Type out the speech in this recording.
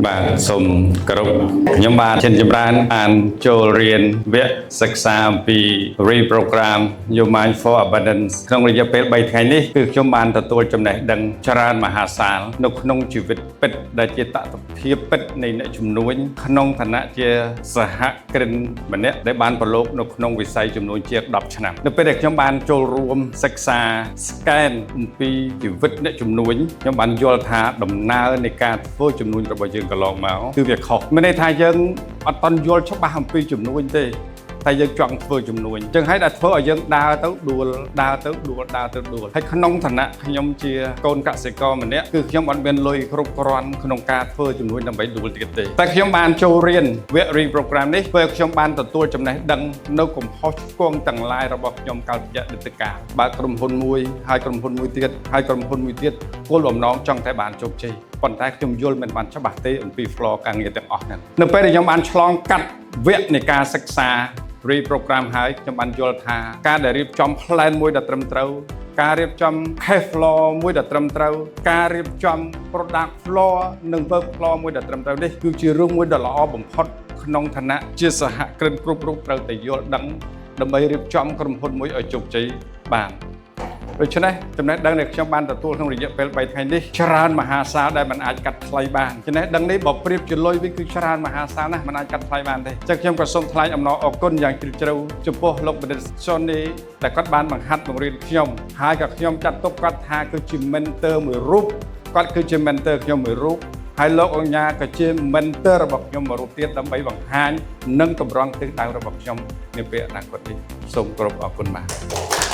បាទសូមគោរពខ្ញុំបាទចិនចម្រើនអានចូលរៀនវគ្គសិក្សាអំពី Reprogram Your Mind for Abundance ក្នុងរយៈពេល3ថ្ងៃនេះគឺខ្ញុំបានទទួលចំណេះដឹងច្រើនមហាសាលនៅក្នុងជីវិតពិតដែលជាតថភាពពិតនៃអ្នកជំនួញក្នុងឋានៈជាសហគ្រិនម្នាក់ដែលបានប្រឡូកនៅក្នុងវិស័យជំនួញជាង10ឆ្នាំនៅពេលដែលខ្ញុំបានចូលរួមសិក្សា scan អំពីជីវិតអ្នកជំនួញខ្ញុំបានយល់ថាដំណើរនៃការធ្វើជំនួញរបស់យើងកន្លងមកគឺវាខុសមានន័យថាយើងអត់តន់យល់ច្បាស់អំពីជំនួញទេតែយើងចង់ធ្វើជំនួញអញ្ចឹងហើយដែលធ្វើឲ្យយើងដើរទៅដួលហើយក្នុងឋានៈខ្ញុំជាកូនកសិករម្នាក់គឺខ្ញុំអត់មានលុយគ្រប់គ្រាន់ក្នុងការធ្វើជំនួញដើម្បីដួលទៀតទេតែខ្ញុំបានចូលរៀនវគ្គ Reprogram នេះពេលខ្ញុំបានទទួលចំណេះដឹងនៅកំហុសឆ្គងទាំងឡាយរបស់ខ្ញុំកាលពីអតីតកាលបើក្រុមហ៊ុនមួយហើយក្រុមហ៊ុនមួយទៀតគោលបំណងចង់តែបានជោគជ័យប៉ុន្តែខ្ញុំយល់មិនបានច្បាស់ទេអំពី flow ការងារទាំងអស់ហ្នឹងនៅពេលដែលខ្ញុំបានឆ្លងកាត់វគ្គនៃការសិក្សា Reprogram ហើយខ្ញុំបានយល់ថាការដែលរៀបចំ plan មួយដ៏ត្រឹមត្រូវការរៀបចំ cash flow មួយដ៏ត្រឹមត្រូវការរៀបចំ product flow និង work flow មួយដ៏ត្រឹមត្រូវនេះគឺជារឿងមួយដ៏ល្អបំផុតក្នុងឋានៈជាសហគ្រិនគ្រប់រូបត្រូវតែយល់ដឹងដើម្បីរៀបចំក្រុមហ៊ុនមួយឲ្យជោគជ័យបានដូច្នេះចំណេះដឹងដែលខ្ញុំបានទទួលក្នុងរយៈពេល3ថ្ងៃនេះច្រើនមហាសាលដែលមិនអាចកាត់ថ្លៃបានចំណេះដឹងនេះបើប្រៀបជាលុយវិញគឺច្រើនមហាសាលណាស់មិនអាចកាត់ថ្លៃបានទេអញ្ចឹងខ្ញុំក៏សូមថ្លែងអំណរអគុណយ៉ាងជ្រាលជ្រៅចំពោះលោកបណ្ឌិត Johnny ដែលគាត់បានបង្ហាត់បង្រៀនខ្ញុំហើយក៏ខ្ញុំចាត់ទុកគាត់ថាគឺជា mentor មួយរូបគាត់គឺជា mentor ខ្ញុំមួយរូបហើយលោកអញ្ញាក៏ជា mentor របស់ខ្ញុំមួយរូបទៀតដើម្បីបង្ហាញនិងតម្រង់ទិសដៅរបស់ខ្ញុំនាពេលអនាគតនេះសូមគោរពអរគុណបាទ